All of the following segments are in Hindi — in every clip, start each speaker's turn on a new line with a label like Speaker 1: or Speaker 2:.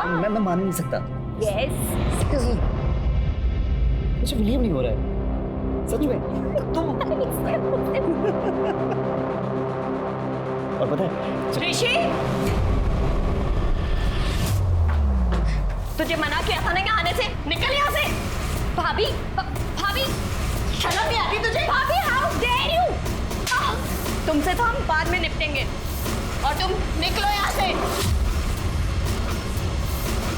Speaker 1: मैं मान नहीं सकता।
Speaker 2: यस।
Speaker 1: मुझे बिलीव नहीं हो रहा है सच में। तुम और पता है
Speaker 2: ऋषि, तुझे मना किया था ना यहाँ आने से, निकल यहाँ से। भाभी, भाभी शर्म नहीं आती तुझे? भाभी हाउ डेयर यू। तुमसे तो हम बाद में निपटेंगे, और तुम निकलो यहाँ से,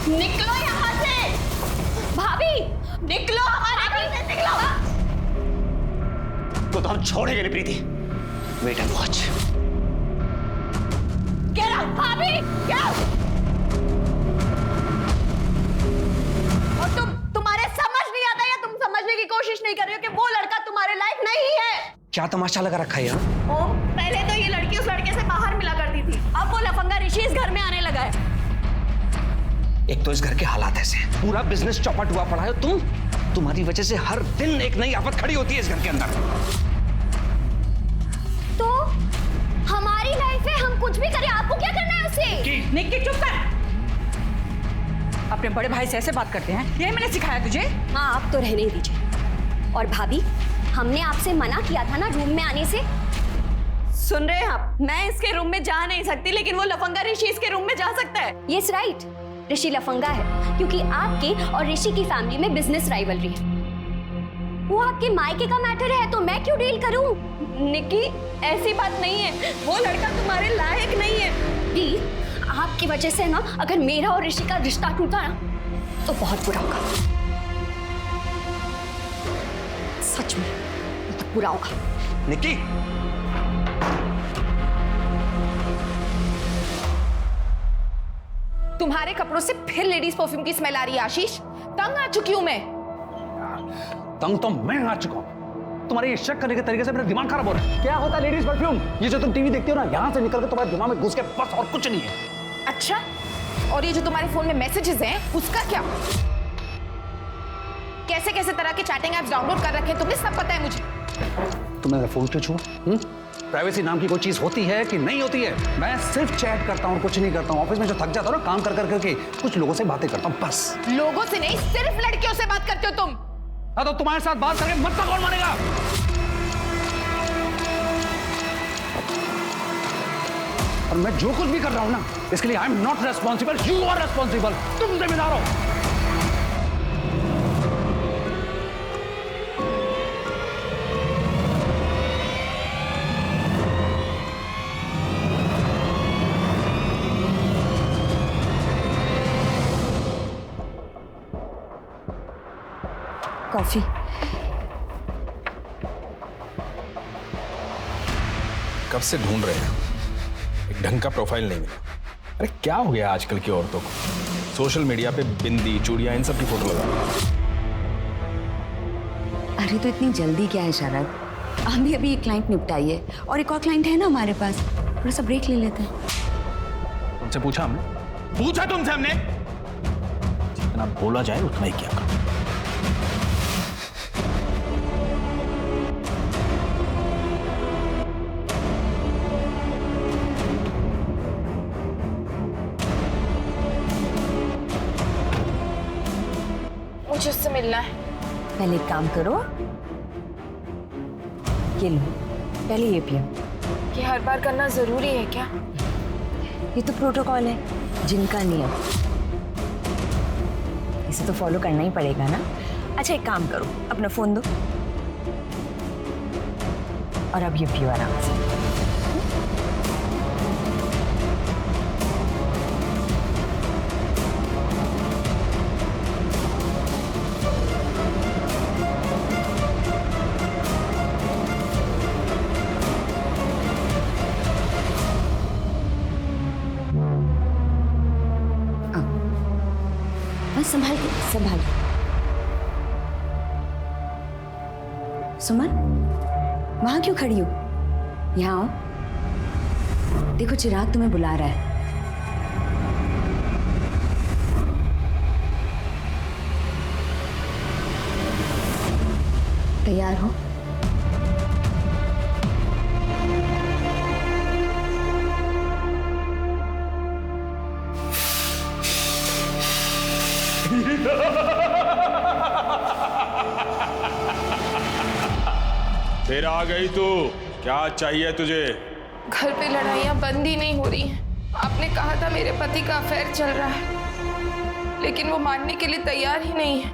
Speaker 2: निकलो यहाँ से। भाभी निकलो, हमारे घर से निकलो।
Speaker 1: तो हम छोड़ेंगे नहीं Preeti. Wait and watch.
Speaker 2: Get out, भाभी, get out। और तुम्हारे समझ नहीं आता या तुम समझने की कोशिश नहीं कर रहे हो कि वो लड़का तुम्हारे लायक नहीं है?
Speaker 1: क्या तमाशा लगा रखा है यहाँ?
Speaker 2: ओम, पहले तो ये लड़की उस लड़के से बाहर मिला करती थी, अब वो लफंगा ऋषि इस घर में आने लगा है।
Speaker 1: एक तो इस घर के हालात ऐसे हैं, पूरा बिजनेस चौपट हुआ पड़ा है। तुम्हारी वजह से हर दिन एक नई आफत खड़ी होती है इस घर के अंदर।
Speaker 2: तो हमारी लाइफ है, हम कुछ भी करें, आपको क्या करना है उससे?
Speaker 3: निक्की चुप कर। अपने बड़े भाई से ऐसे बात करते हैं? यही मैंने सिखाया तुझे?
Speaker 2: हाँ, आप तो रहने दीजिए। और भाभी, हमने आपसे मना किया था ना रूम में आने से। सुन रहे हैं आप? मैं इसके रूम में जा नहीं सकती, लेकिन वो लफंगा ऋषि इसके रूम में जा सकता है। यस राइट, ऋषि लफंगा है क्योंकि आपके और ऋषि की फैमिली में बिजनेस राइवलरी है। वो आपके मायके का मैटर है, तो मैं क्यों डील करूं? निक्की, ऐसी बात नहीं है, वो लड़का तुम्हारे लायक नहीं है। दी, आपकी वजह से ना अगर मेरा और ऋषि का रिश्ता टूटा ना तो बहुत बुरा होगा। सच में बहुत बुरा होगा।
Speaker 1: निक्की,
Speaker 3: तुम्हारे कपड़ों से फिर लेडीज परफ्यूम की स्मेल आ रही है आशीष। तंग आ चुकी हूं मैं।
Speaker 1: तंग तो मैं आ चुका हूं। तुम्हारे ये शक करने के तरीके से मेरा दिमाग खराब हो रहा है। क्या होता है लेडीज परफ्यूम? ये जो तुम टीवी देखती हो ना, यहां से निकल के तुम्हारे दिमाग में घुस के बस, और कुछ नहीं है।
Speaker 3: अच्छा, और ये जो तुम्हारे फोन में मैसेजेस हैं उसका क्या? कैसे कैसे तरह के चैटिंग ऐप्स डाउनलोड कर रखे हैं तुमने, सब पता है मुझे।
Speaker 1: तुम मेरा फोन क्यों छुआ? प्राइवेसी नाम की कोई चीज होती है कि नहीं होती है? मैं सिर्फ चैट करता हूँ, कुछ नहीं करता हूँ। ऑफिस में जो थक जाता हूँ ना काम कर करके, कुछ लोगों से बातें करता हूँ बस।
Speaker 3: लोगों से नहीं, सिर्फ लड़कियों से बात करते हो तुम।
Speaker 1: हाँ, तो तुम्हारे साथ बात करके मतलब कौन मानेगा? और मैं जो कुछ भी कर रहा हूं ना, इसके लिए I am not responsible, you are responsible. तुम जिम्मेदार हो।
Speaker 2: कॉफी।
Speaker 4: कब से ढूंढ रहे हैं, एक ढंग का प्रोफाइल नहीं मिला। अरे क्या हो गया आजकल की औरतों को? सोशल मीडिया पे बिंदी, चूड़ियां, इन सब की फोटो लगा।
Speaker 5: अरे तो इतनी जल्दी क्या है शरद? हम भी अभी एक क्लाइंट निपटाइए, और एक और क्लाइंट है ना हमारे पास, थोड़ा सा ब्रेक ले लेते हैं।
Speaker 4: तुमसे पूछा हमने? पूछा तुमसे हमने? जितना बोला जाए उतना ही किया करो।
Speaker 3: मुझे उससे मिलना है।
Speaker 5: पहले एक काम करो, ये लो, पहले ये पियो।
Speaker 3: ये हर बार करना जरूरी है क्या?
Speaker 5: ये तो प्रोटोकॉल है, जिनका नियम, इसे तो फॉलो करना ही पड़ेगा ना। अच्छा एक काम करो, अपना फोन दो और अब ये पियो आराम से। संभाल के, संभाल। सुमन, वहां क्यों खड़ी हो? यहाँ आओ, देखो चिराग तुम्हें बुला रहा है। तैयार हो?
Speaker 4: फिर आ गई तू, क्या चाहिए तुझे?
Speaker 3: घर पे लड़ाइयाँ बंद ही नहीं हो रही हैं। आपने कहा था मेरे पति का अफेयर चल रहा है, लेकिन वो मानने के लिए तैयार ही नहीं है।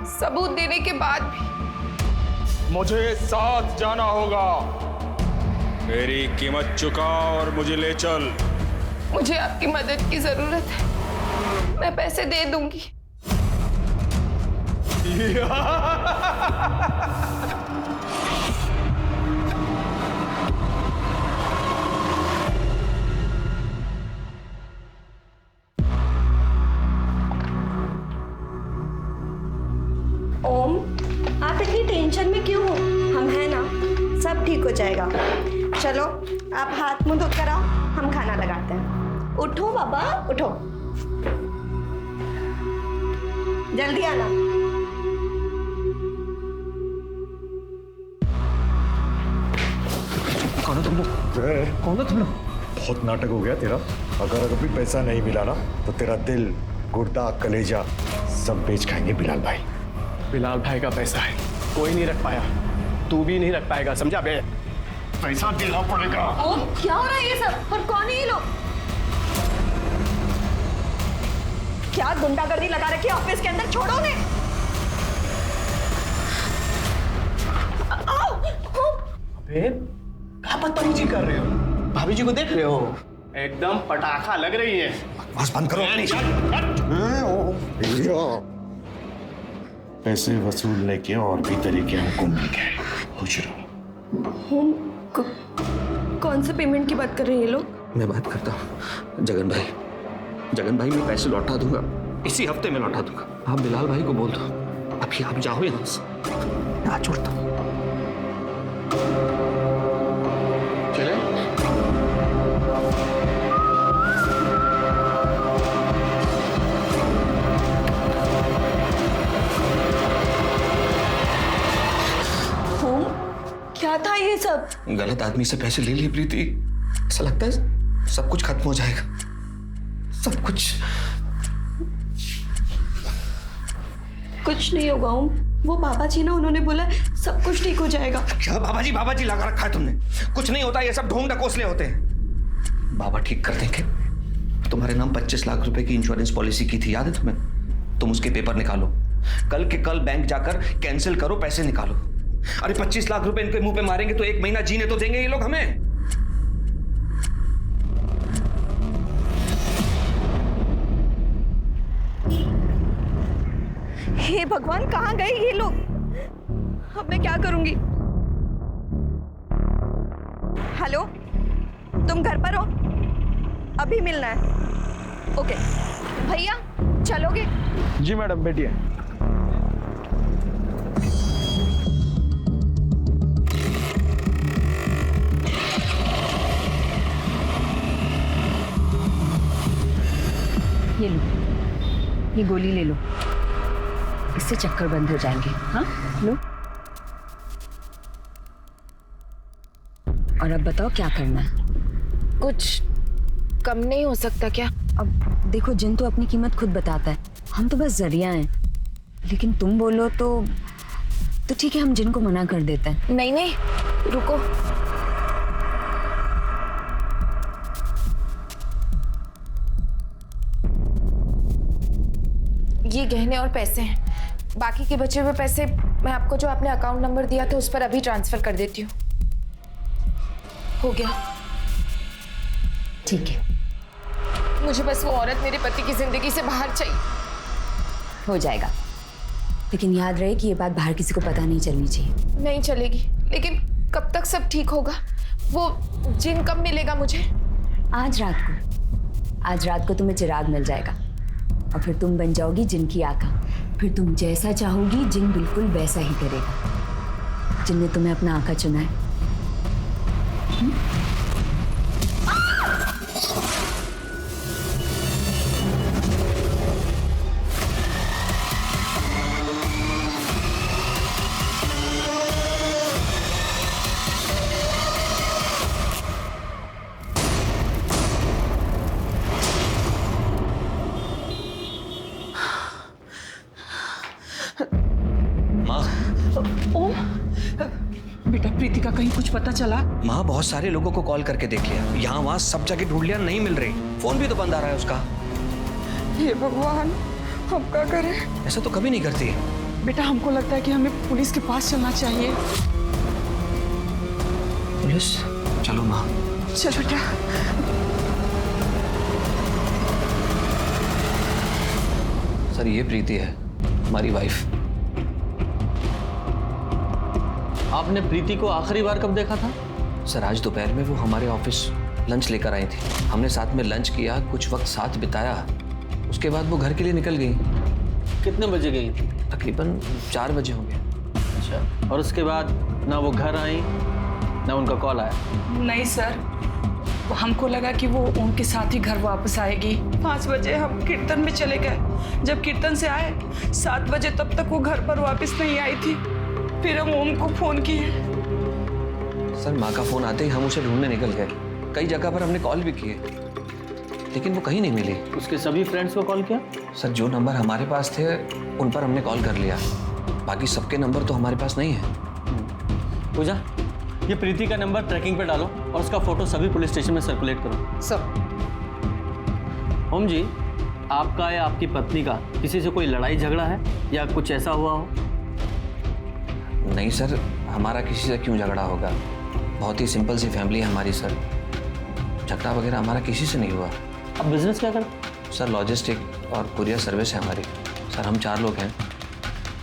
Speaker 3: सबूत देने के बाद भी।
Speaker 4: मुझे साथ जाना होगा। मेरी कीमत चुका और मुझे ले चल।
Speaker 3: मुझे आपकी मदद की जरूरत है, मैं पैसे दे दूंगी।
Speaker 2: ओम, आप इतनी टेंशन में क्यों हो? हम हैं ना, सब ठीक हो जाएगा। चलो आप हाथ मुंह धोकर आओ, हम खाना लगाते हैं। उठो बाबा, उठो, जल्दी आना।
Speaker 1: कौन हो तुम लोग? कौन हो तुम लोग?
Speaker 6: बहुत नाटक हो गया तेरा। अगर अभी पैसा नहीं मिला ना तो तेरा दिल, गुर्दा, कलेजा सब बेच खाएंगे बिलाल भाई।
Speaker 7: बिलाल भाई का पैसा है, कोई नहीं रख पाया, तू भी नहीं रख पाएगा, समझा बे?
Speaker 6: पैसा देना पड़ेगा।
Speaker 2: ओम, क्या हो रहा है ये सब? और कौन है ये लोग? क्या गुंडागर्दी लगा रखी है ऑफिस के अंदर? छोड़ो उन्हें। आओ, ओम।
Speaker 7: अबे क्या बदतमीजी कर रहे हो? भाभी जी को देख रहे हो? एकदम पटाखा लग रही है।
Speaker 6: बस बंद करो। पैसे वसूलने के और भी तरीके हमको मिल गए। खुश रहो।
Speaker 2: ओम, कौन से पेमेंट की बात कर रहे हैं ये लोग?
Speaker 1: मैं बात करता हूँ जगन भाई। जगन भाई, मैं पैसे लौटा दूंगा, इसी हफ्ते में लौटा दूंगा। आप बिलाल भाई को बोल दो अभी आप जाओ यहाँ से, मैं आज छोड़ता हूँ।
Speaker 7: चले?
Speaker 2: ओम, क्या था ये सब?
Speaker 1: गलत आदमी से पैसे ले लिए प्रीति, ऐसा लगता है सब कुछ खत्म हो जाएगा, सब कुछ।
Speaker 2: कुछ नहीं होगा ओम, वो बाबा जी ना, उन्होंने बोला सब कुछ ठीक हो जाएगा।
Speaker 1: क्या बाबा जी लगा रखा है तुमने? कुछ नहीं होता, ये सब ढोंग ढकोसले होते हैं। बाबा ठीक कर देंगे। तुम्हारे नाम 25 लाख रुपए की इंश्योरेंस पॉलिसी की थी, याद है तुम्हें? तुम उसके पेपर निकालो, कल के कल बैंक जाकर कैंसिल करो, पैसे निकालो। अरे 25 लाख रुपए इनके मुंह पे मारेंगे तो 1 महीना जीने तो देंगे ये लोग हमें।
Speaker 2: हे भगवान, कहाँ गए ये लोग? अब मैं क्या करूंगी? हेलो, तुम घर पर हो? अभी मिलना है। ओके भैया, चलोगे?
Speaker 7: जी मैडम, बैठिए।
Speaker 5: ये लो, ये गोली ले लो, इससे चक्कर बंद हो जाएंगे। हाँ लो। और अब बताओ क्या करना है?
Speaker 3: कुछ कम नहीं हो सकता क्या?
Speaker 5: अब देखो, जिन तो अपनी कीमत खुद बताता है, हम तो बस जरिया हैं। लेकिन तुम बोलो तो ठीक है, हम जिन को मना कर देते हैं।
Speaker 3: नहीं नहीं, रुको। ये गहने और पैसे हैं, बाकी के बचे हुए पैसे मैं आपको जो आपने अकाउंट नंबर दिया था उस पर अभी ट्रांसफर कर देती हूँ। हो गया?
Speaker 5: ठीक है,
Speaker 3: मुझे बस वो औरत मेरे पति की जिंदगी से बाहर चाहिए।
Speaker 5: हो जाएगा, लेकिन याद रहे कि ये बात बाहर किसी को पता नहीं चलनी चाहिए।
Speaker 3: नहीं चलेगी, लेकिन कब तक सब ठीक होगा? वो जिन कब मिलेगा मुझे?
Speaker 5: आज रात को तुम्हें चिराग मिल जाएगा और फिर तुम बन जाओगी जिन की आका। फिर तुम जैसा चाहोगी जिन बिल्कुल वैसा ही करेगा। जिन ने तुम्हें अपना आका चुना है।
Speaker 8: पता चला?
Speaker 1: माँ बहुत सारे लोगों को कॉल करके देख लिया, यहाँ वहाँ सब जगह ढूंढ लिया, नहीं मिल रही। फोन भी तो बंद आ रहा है उसका।
Speaker 8: हे भगवान, हम क्या करें?
Speaker 1: ऐसा तो कभी नहीं करती है।
Speaker 8: बेटा हमको लगता है कि हमें पुलिस के पास चलना चाहिए।
Speaker 1: पुलिस? चलो माँ।
Speaker 8: चल बेटा।
Speaker 1: सर ये प्रीति है, हमारी वाइफ।
Speaker 7: आपने प्रीति को आखिरी बार कब देखा था?
Speaker 1: सर आज दोपहर में वो हमारे ऑफिस लंच लेकर आई थी। हमने साथ में लंच किया, कुछ वक्त साथ बिताया। उसके बाद वो घर के लिए निकल गई।
Speaker 7: कितने बजे गई थी?
Speaker 1: तकरीबन 4 बजे होंगे।
Speaker 7: अच्छा, और उसके बाद ना वो घर आई ना उनका कॉल आया?
Speaker 8: नहीं सर, हमको लगा कि वो उनके साथ ही घर वापस आएगी। 5 बजे हम कीर्तन में चले गए। जब कीर्तन से आए 7 बजे, तब तक वो घर पर वापस नहीं आई थी। फिर हम उनको फोन किए।
Speaker 1: सर माँ का फोन आते ही हम उसे ढूंढने निकल गए। कई जगह पर हमने कॉल भी किए, लेकिन वो कहीं नहीं मिली।
Speaker 7: उसके सभी फ्रेंड्स को कॉल किया?
Speaker 1: सर जो नंबर हमारे पास थे उन पर हमने कॉल कर लिया, बाकी सबके नंबर तो हमारे पास नहीं है।
Speaker 7: पूजा, ये प्रीति का नंबर ट्रैकिंग पे डालो और उसका फोटो सभी पुलिस स्टेशन में सर्कुलेट करो।
Speaker 8: सब।
Speaker 7: ओम जी, आपका या आपकी पत्नी का किसी से कोई लड़ाई झगड़ा है या कुछ ऐसा हुआ हो?
Speaker 1: नहीं सर, हमारा किसी से क्यों झगड़ा होगा? बहुत ही सिंपल सी फैमिली है हमारी सर। झगड़ा वगैरह हमारा किसी से नहीं हुआ।
Speaker 7: अब बिजनेस क्या करते?
Speaker 1: सर लॉजिस्टिक और कुरियर सर्विस है हमारी। सर हम 4 लोग हैं,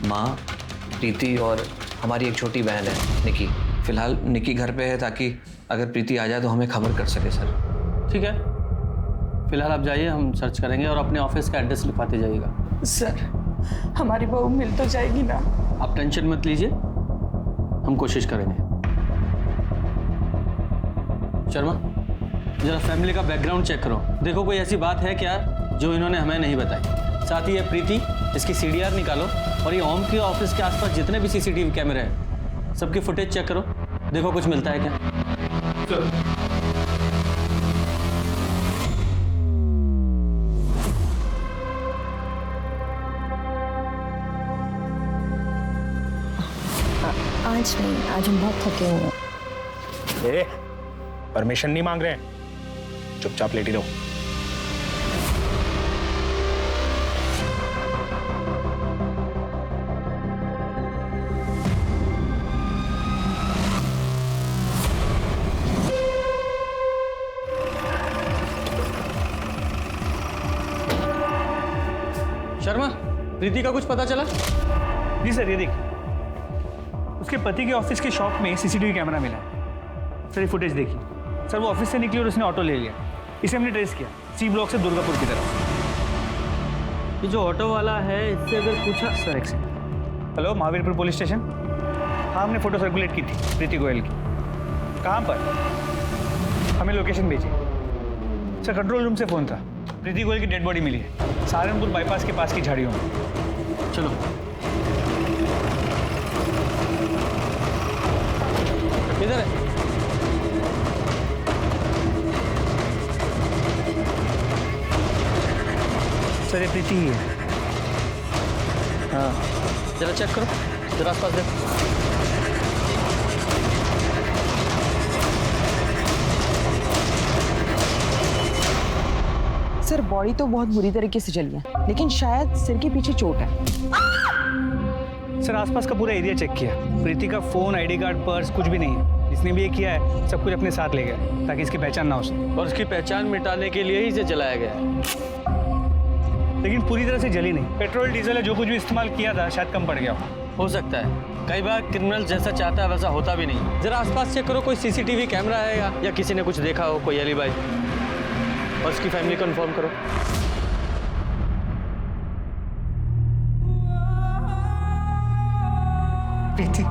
Speaker 1: माँ, प्रीति और हमारी एक छोटी बहन है निकी। फिलहाल निकी घर पे है ताकि अगर प्रीति आ जाए तो हमें खबर कर सके सर।
Speaker 7: ठीक है, फिलहाल आप जाइए, हम सर्च करेंगे और अपने ऑफिस का एड्रेस लिखवाते जाइएगा।
Speaker 8: सर हमारी बहू मिल तो जाएगी ना?
Speaker 7: आप टेंशन मत लीजिए, हम कोशिश करेंगे। शर्मा, जरा फैमिली का बैकग्राउंड चेक करो, देखो कोई ऐसी बात है क्या जो इन्होंने हमें नहीं बताई। साथ ही ये प्रीति, इसकी CDR निकालो और ये ओम के ऑफिस के आसपास जितने भी CCTV कैमरे हैं सबकी फुटेज चेक करो, देखो कुछ मिलता है क्या।
Speaker 5: आज नहीं, आज हम बहुत थके हुए हैं।
Speaker 4: परमिशन नहीं मांग रहे हैं, चुपचाप लेटी रहो।
Speaker 7: शर्मा, प्रीति का कुछ पता चला?
Speaker 9: जी सर, ये देखिए, उसके पति के ऑफिस के शॉप में CCTV कैमरा मिला है। सर ये फुटेज देखिए। सर वो ऑफिस से निकली और उसने ऑटो ले लिया। इसे हमने ट्रेस किया C ब्लॉक से दुर्गापुर की तरफ।
Speaker 7: ये जो ऑटो वाला है, इससे अगर पूछा।
Speaker 9: सर एक second. Hello, Mahavirpur police station. हाँ, हमने फोटो सर्कुलेट की थी प्रीति गोयल की। कहाँ पर? हमें लोकेशन भेजिए। सर कंट्रोल रूम से फ़ोन था। प्रीति गोयल की डेड बॉडी मिली है सहारनपुर बाईपास के पास की झाड़ियों में।
Speaker 7: चलो। किधर है?
Speaker 9: सर ये प्रीति ही है।
Speaker 7: हाँ, जरा चेक करो, जरा आसपास देखो।
Speaker 8: सर बॉडी तो बहुत बुरी तरीके से जली है, लेकिन शायद सिर के पीछे चोट है।
Speaker 9: सर आसपास का पूरा एरिया चेक किया, प्रीति का फोन, ID कार्ड, पर्स कुछ भी नहीं है। इसने भी ये किया है, सब कुछ अपने साथ ले गया ताकि इसकी पहचान ना हो सके।
Speaker 7: और उसकी पहचान मिटाने के लिए ही इसे जलाया गया है।
Speaker 9: लेकिन पूरी तरह से जली नहीं। पेट्रोल डीजल है, जो कुछ भी इस्तेमाल किया था शायद कम पड़ गया
Speaker 7: हो सकता है, कई बार क्रिमिनल जैसा चाहता है वैसा होता भी नहीं। जरा आसपास चेक करो, कोई CCTV कैमरा है या किसी ने कुछ देखा हो, कोई एलिबाई। और उसकी फैमिली को इन्फॉर्म करो।
Speaker 9: प्रीति,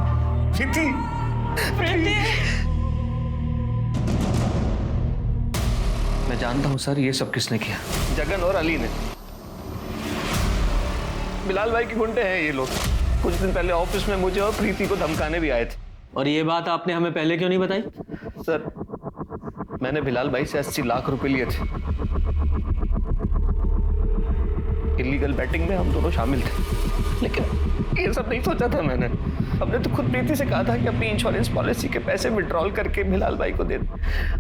Speaker 9: प्रीति, प्रीति।
Speaker 1: मैं जानता हूँ सर ये सब किसने किया।
Speaker 10: जगन और अली ने। बिलाल भाई के गुंडे हैं ये लोग। कुछ दिन पहले ऑफिस में मुझे और प्रीति को धमकाने भी आए थे।
Speaker 7: और ये बात आपने हमें पहले क्यों नहीं बताई?
Speaker 10: सर मैंने बिलाल भाई से 80 लाख रुपए लिए थे। इलीगल बैटिंग में हम दोनों शामिल थे, लेकिन ये सब नहीं सोचा था मैंने। हमने तो खुद प्रीति से कहा था कि अपनी इंश्योरेंस पॉलिसी के पैसे विड्रॉल करके बिलाल भाई को दे दे।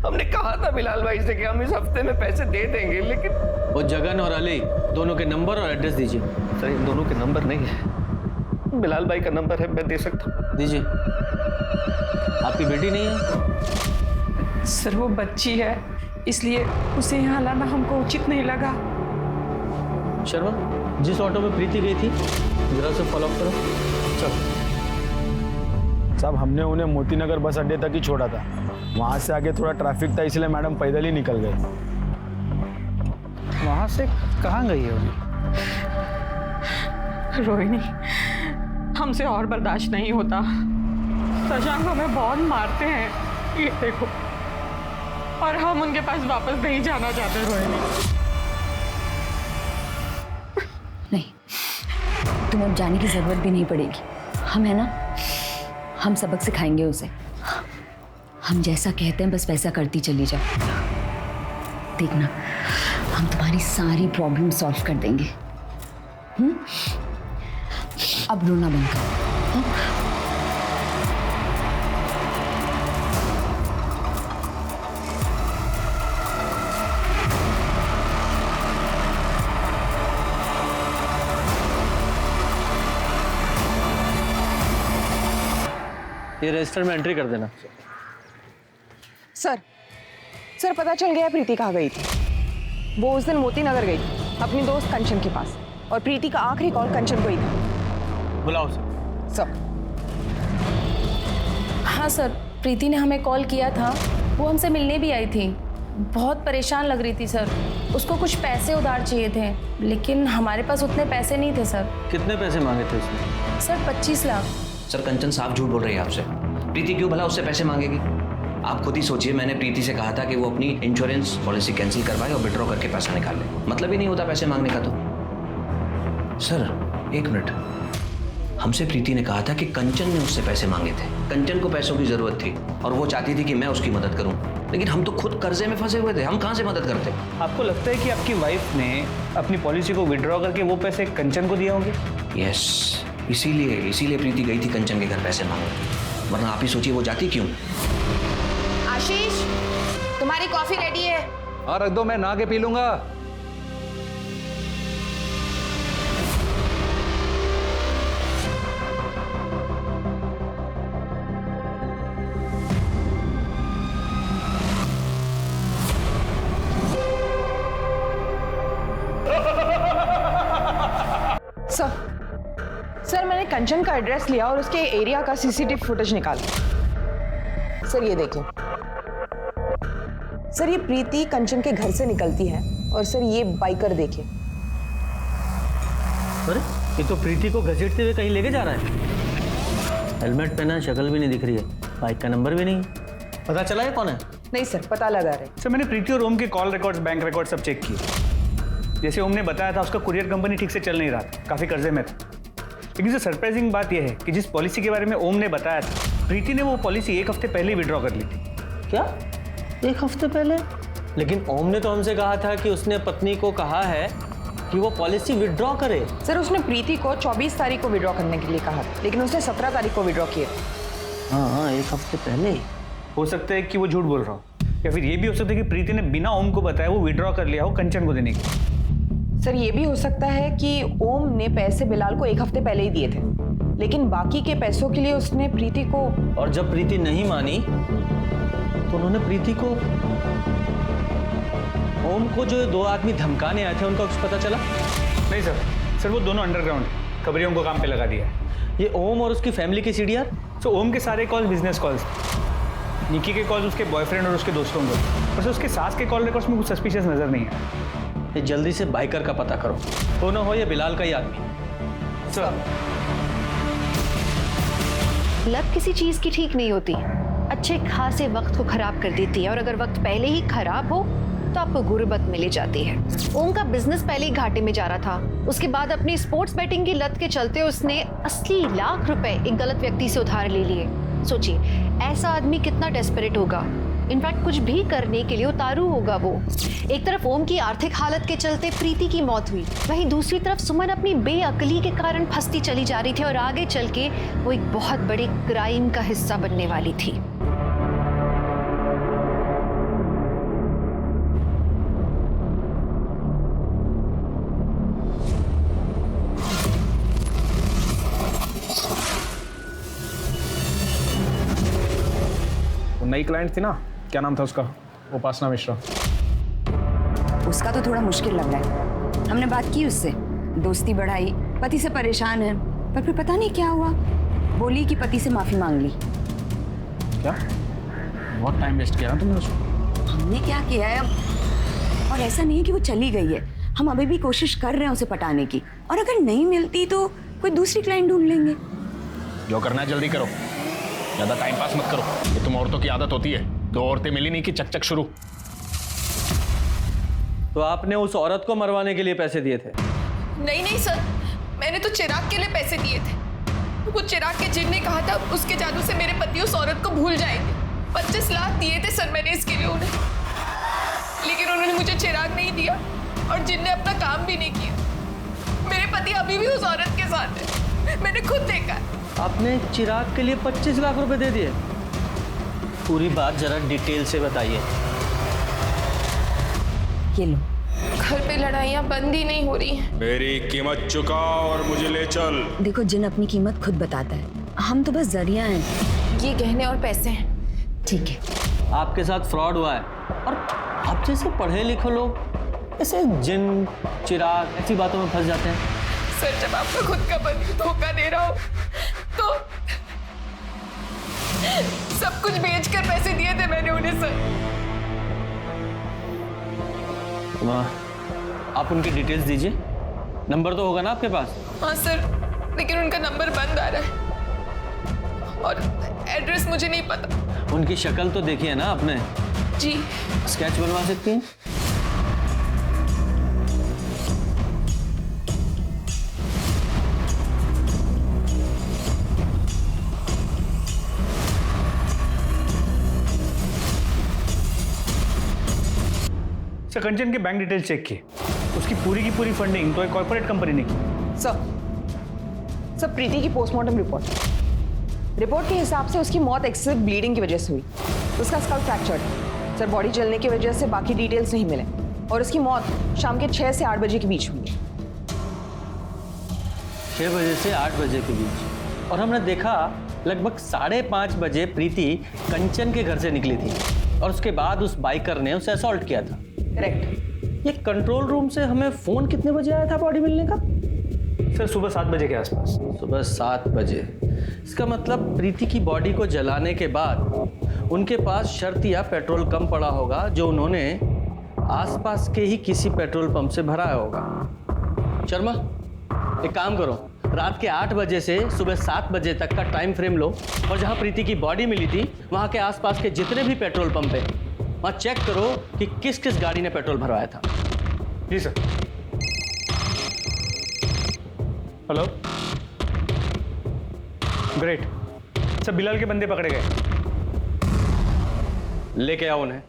Speaker 10: हमने कहा था बिलाल भाई से कि हम इस हफ्ते में पैसे दे देंगे, लेकिन
Speaker 7: वो जगन और अली दोनों के नंबर और एड्रेस दीजिए।
Speaker 10: सर इन दोनों के नंबर नहीं है, बिलाल भाई का नंबर है, मैं दे सकता हूँ।
Speaker 7: दीजिए। आपकी बेटी नहीं है?
Speaker 8: सर वो बच्ची है, इसलिए उसे यहाँ लाना हमको उचित नहीं लगा।
Speaker 7: शर्मा, जिस ऑटो में प्रीति गई थी जरा उसे फॉलो अप करो। चल।
Speaker 4: साहब हमने उन्हें मोतीनगर बस अड्डे तक ही छोड़ा था, वहाँ से आगे थोड़ा ट्रैफिक था इसलिए मैडम पैदल ही निकल गए।
Speaker 9: वहाँ से कहाँ गई है अभी?
Speaker 8: रोहिणी, हमसे और बर्दाश्त नहीं होता। शशांक हमें बहुत मारते हैं, ये देखो, और हम उनके पास वापस नहीं जाना चाहते। रोहिणी
Speaker 5: नहीं, तुम्हें अब जाने की जरूरत भी नहीं पड़ेगी। हम है ना, हम सबक सिखाएंगे उसे। हम जैसा कहते हैं बस वैसा करती चली जाओ। देखना, हम तुम्हारी सारी प्रॉब्लम सॉल्व कर देंगे। अब रोना बंद करो।
Speaker 7: ये रजिस्टर में एंट्री कर देना।
Speaker 3: सर पता चल गया प्रीति कहाँ गई थी। वो उस दिन मोती नगर गई थी अपनी दोस्त कंचन के पास, और प्रीति का आखिरी कॉल कंचन को ही था।
Speaker 7: बुलाओ उसे।
Speaker 3: सर।
Speaker 11: हाँ सर, प्रीति ने हमें कॉल किया था, वो हमसे मिलने भी आई थी। बहुत परेशान लग रही थी सर, उसको कुछ पैसे उधार चाहिए थे, लेकिन हमारे पास उतने पैसे नहीं थे सर।
Speaker 7: कितने पैसे मांगे थे उसने?
Speaker 11: सर 25 लाख।
Speaker 1: सर कंचन साफ झूठ बोल रही है आपसे। प्रीति क्यों भला उससे पैसे मांगेगी? आप खुद ही सोचिए, मैंने प्रीति से कहा था कि वो अपनी इंश्योरेंस पॉलिसी कैंसिल करवाए और विड्रॉ करके पैसा निकाल ले। मतलब ही नहीं होता पैसे मांगने का। तो सर एक मिनट, हमसे प्रीति ने कहा था कि कंचन ने उससे पैसे मांगे थे। कंचन को पैसों की जरूरत थी और वो चाहती थी कि मैं उसकी मदद करूं, लेकिन हम तो खुद कर्जे में फंसे हुए थे, हम कहां से मदद करते?
Speaker 9: आपको लगता है कि आपकी वाइफ ने अपनी पॉलिसी को विड्रॉ करके वो पैसे कंचन को दिए होंगे?
Speaker 1: यस, इसीलिए प्रीति गई थी कंचन के घर पैसे मांगने, वरना आप ही सोचिए वो जाती क्यों।
Speaker 3: आशीष, तुम्हारी कॉफी रेडी है।
Speaker 12: हाँ रख दो, मैं नहा के पी लूंगा।
Speaker 3: सर मैंने कंचन का एड्रेस लिया और उसके एरिया का सीसीटीवी फुटेज निकाला। सर ये देखिए, सर ये प्रीति कंचन के घर से निकलती है, और सर ये बाइकर देखिए।
Speaker 7: अरे ये तो प्रीति को घसीटते हुए कहीं लेके जा रहा है। हेलमेट पहना, शक्ल भी नहीं दिख रही है, बाइक का नंबर भी नहीं। पता चला है कौन है?
Speaker 3: नहीं सर, पता लगा रहे।
Speaker 9: सर मैंने प्रीति और ओम के कॉल रिकॉर्ड्स, बैंक रिकॉर्ड सब चेक किए। जैसे ओम ने बताया था, उसका कुरियर कंपनी ठीक से चल नहीं रहा था, काफी कर्जे में था। लेकिन जो सरप्राइजिंग बात यह है कि जिस पॉलिसी के बारे में ओम ने बताया था, प्रीति ने वो पॉलिसी एक हफ्ते पहले ही विड्रॉ कर ली थी।
Speaker 7: क्या? एक हफ्ते पहले? लेकिन ओम ने तो हमसे कहा था कि उसने पत्नी को कहा है कि वो पॉलिसी विड्रॉ करे।
Speaker 3: सर उसने प्रीति को 24 तारीख को विड्रॉ करने के लिए कहा था, लेकिन उसने 17 तारीख को विड्रॉ किया।
Speaker 7: हाँ, एक हफ्ते पहले।
Speaker 9: हो सकता है कि वो झूठ बोल रहा हो, या फिर ये भी हो सकता है कि प्रीति ने बिना ओम को बताया वो विड्रॉ कर लिया हो कंचन को देने के।
Speaker 3: सर ये भी हो सकता है कि ओम ने पैसे बिलाल को एक हफ्ते पहले ही दिए थे, लेकिन बाकी के पैसों के लिए उसने प्रीति को,
Speaker 7: और जब प्रीति नहीं मानी तो उन्होंने प्रीति को, ओम को जो 2 आदमी धमकाने आए थे उनका कुछ पता चला?
Speaker 9: नहीं सर वो दोनों अंडरग्राउंड खबरियों को काम पे लगा दिया है।
Speaker 7: ये ओम और उसकी फैमिली की सीडीआर?
Speaker 9: तो ओम के सारे कॉल बिजनेस कॉल्स, निकी के कॉल उसके बॉयफ्रेंड और उसके दोस्तों को, बस उसके सास के कॉल रिकॉर्ड्स में कुछ सस्पिशियस नजर नहीं है।
Speaker 7: ये जल्दी से बाइकर का पता करो, तो ना हो ये बिलाल का ही आदमी।
Speaker 9: सर
Speaker 2: लत किसी चीज की ठीक नहीं होती, अच्छे खासे वक्त को खराब कर देती है, और अगर वक्त पहले ही खराब हो तो आपको गुर्बत मिली जाती है। ओम का बिजनेस पहले ही घाटे में जा रहा था, उसके बाद अपनी स्पोर्ट्स बैटिंग की लत के चलते उसने 80 लाख रुपए एक गलत व्यक्ति से उधार ले लिए। सोचिए ऐसा आदमी कितना डेस्परेट होगा
Speaker 13: इनफैक्ट कुछ भी करने के लिए उतारू होगा वो। एक तरफ ओम की आर्थिक हालत के चलते प्रीति की मौत हुई, वहीं दूसरी तरफ सुमन अपनी बेअक्ली के कारण फंसती चली जा रही थी और आगे चल के वो एक बहुत बड़े क्राइम का हिस्सा बनने वाली थी।
Speaker 4: नई क्लाइंट थी ना, क्या नाम था उसका? उपासना मिश्रा।
Speaker 5: उसका तो थोड़ा मुश्किल लग रहा है। हमने बात की उससे, दोस्ती बढ़ाई, पति से परेशान है, पर फिर पता नहीं क्या हुआ, बोली कि पति से माफी मांग ली।
Speaker 4: क्या? बहुत टाइम वेस्ट किया ना तुमने उसको।
Speaker 5: हमने क्या किया है अब? और ऐसा नहीं है कि वो चली गई है, हम अभी भी कोशिश कर रहे हैं उसे पटाने की, और अगर नहीं मिलती तो कोई दूसरी क्लाइंट ढूंढ लेंगे।
Speaker 4: जो करना है जल्दी करो, ज्यादा टाइम पास मत करो, ये तुम औरतों की आदत होती है। 2 औरतें मिली नहीं कि चक चक शुरू।
Speaker 7: तो आपने उस औरत को मरवाने के लिए पैसे दिए थे?
Speaker 3: नहीं नहीं सर, मैंने तो चिराग के लिए पैसे दिए थे। वो चिराग के जिन ने कहा था उसके जादू से मेरे पति उस औरत को भूल जाएंगे। 25 लाख दिए थे सर मैंने इसके लिए उन्हें, लेकिन उन्होंने मुझे चिराग नहीं दिया और जिन ने अपना काम भी नहीं किया। मेरे पति अभी भी उस औरत के साथ है, मैंने खुद देखा है।
Speaker 7: आपने चिराग के लिए 25 लाख रुपए दे दिए? पूरी बात जरा डिटेल से बताइए।
Speaker 5: ये लो।
Speaker 3: घर पे लड़ाइयाँ बंद ही नहीं हो रही हैं।
Speaker 4: मेरी कीमत चुका और मुझे ले चल।
Speaker 5: देखो, जिन अपनी कीमत खुद बताता है, हम तो बस जरिया हैं।
Speaker 3: ये गहने और पैसे हैं।
Speaker 5: ठीक है।
Speaker 7: आपके साथ फ्रॉड हुआ है, और आप जैसे पढ़े लिखे लोग ऐसे जिन चिराग ऐसी बातों में फंस जाते हैं।
Speaker 3: सर, जब आपका खुद का पति धोखा दे रहा हो तो सब कुछ बेचकर पैसे दिए थे मैंने उन्हें सर।
Speaker 7: आप उनकी डिटेल्स दीजिए, नंबर तो होगा ना आपके पास?
Speaker 3: हाँ सर, लेकिन उनका नंबर बंद आ रहा है और एड्रेस मुझे नहीं पता।
Speaker 7: उनकी शक्ल तो देखी है ना आपने?
Speaker 3: जी।
Speaker 7: स्केच बनवा सकती हैं?
Speaker 9: सर, कंचन के बैंक डिटेल्स चेक किए, उसकी पूरी की पूरी फंडिंग तो एक कॉर्पोरेट कंपनी ने की।
Speaker 14: सर, प्रीति की पोस्टमार्टम रिपोर्ट के हिसाब से उसकी मौत एक्सेसिव ब्लीडिंग की वजह से हुई। उसका स्कल फ्रैक्चर्ड। सर, बॉडी जलने की वजह से बाकी डिटेल्स नहीं मिले और उसकी मौत शाम के 6 से 8 बजे के बीच हुई है।
Speaker 7: 6 बजे से 8 बजे के बीच। और हमने देखा लगभग 5:30 बजे प्रीति कंचन के घर से निकली थी और उसके बाद उस बाइकर ने उसे असॉल्ट किया था।
Speaker 14: करेक्ट।
Speaker 7: ये कंट्रोल रूम से हमें फोन कितने बजे आया था बॉडी मिलने का?
Speaker 9: सर, सुबह 7 बजे के आसपास।
Speaker 7: सुबह 7 बजे। इसका मतलब प्रीति की बॉडी को जलाने के बाद उनके पास शर्त या पेट्रोल कम पड़ा होगा, जो उन्होंने आसपास के ही किसी पेट्रोल पंप से भराया होगा। शर्मा, एक काम करो, रात के 8 बजे से सुबह 7 बजे तक का टाइम फ्रेम लो और जहां प्रीति की बॉडी मिली थी वहां के आसपास के जितने भी पेट्रोल पंप है वहां चेक करो कि किस किस गाड़ी ने पेट्रोल भरवाया था।
Speaker 9: जी sir. Hello, great sir, Bilal के बंदे पकड़े गए।
Speaker 7: लेके आओ उन्हें।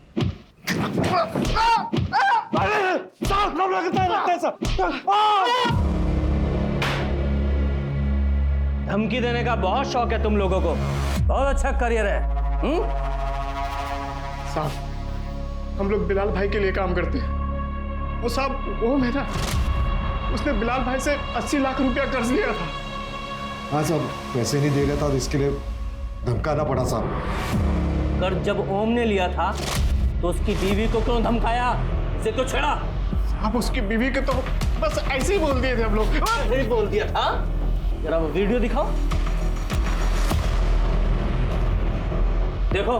Speaker 7: धमकी देने का बहुत शौक है तुम लोगों को, बहुत अच्छा करियर है।
Speaker 6: साहब, हम लोग बिलाल भाई के लिए काम करते हैं। वो साहब, वो मेरा, उसने बिलाल भाई से 80 लाख रुपया कर्ज लिया था।
Speaker 15: हाँ साहब, पैसे नहीं दे रहा था और इसके लिए धमकाना पड़ा साहब।
Speaker 7: कर्ज जब ओम ने लिया था तो उसकी बीवी को क्यों धमकाया? इसे तो छेड़ा।
Speaker 6: साहब, उसकी बीवी के तो बस ऐसे ही बोल दिए थे हम लोग।
Speaker 7: नहीं बोल दिया था? जरा वो वीडियो दिखाओ। देखो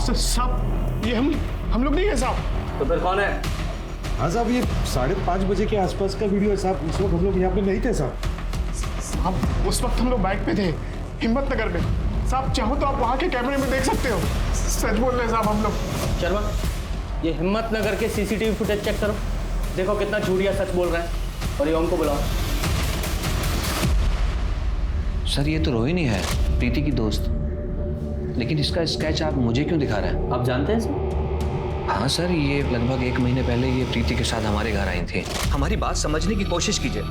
Speaker 6: साहब, ये हम लोग नहीं है साहब।
Speaker 7: तो फिर कौन है?
Speaker 15: हाँ साहब, ये 5:30 बजे के आसपास का वीडियो है साहब। उस वक्त हम लोग यहाँ पे नहीं थे साहब।
Speaker 6: साहब, उस वक्त हम लोग बाइक पे थे, हिम्मतनगर में। साहब, चाहो तो आप वहाँ के कैमरे में देख सकते हो। सच बोल रहे हैं साहब हम लोग।
Speaker 7: शर्मा, ये हिम्मतनगर के सीसीटीवी फुटेज चेक करो, देखो कितना झूठिया सच बोल रहे हैं। और ये ओम को बुलाओ।
Speaker 1: सर, ये तो रोहिणी है, प्रीति की दोस्त। लेकिन इसका स्केच आप मुझे क्यों दिखा रहे हैं?
Speaker 7: आप जानते हैं इसमें?
Speaker 1: हाँ सर, ये लगभग 1 महीने पहले ये प्रीति के साथ हमारे घर आई थी। हमारी बात समझने की कोशिश कीजिए।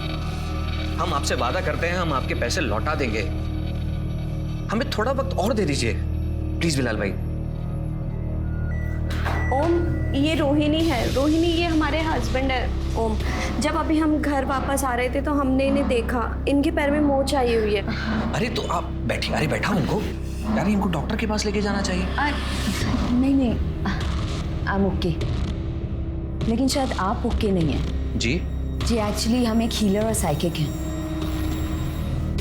Speaker 1: हम आपसे वादा करते हैं, हम आपके पैसे लौटा देंगे। हमें थोड़ा वक्त और दे दीजिए प्लीज बिलाल भाई।
Speaker 2: ओम, ये रोहिणी है। रोहिणी, ये हमारे हस्बैंड है। ओम, जब अभी हम घर वापस आ रहे थे तो हमने इन्हें देखा, इनके पैर में मोच आई हुई है।
Speaker 1: अरे तो आप बैठिए। अरे बैठा उनको यार, इनको डॉक्टर के पास लेके जाना चाहिए।
Speaker 5: नहीं आई एम ओके, लेकिन शायद आप ओके नहीं हैं।
Speaker 1: जी
Speaker 5: एक्चुअली हम एक हीलर और साइकिक हैं।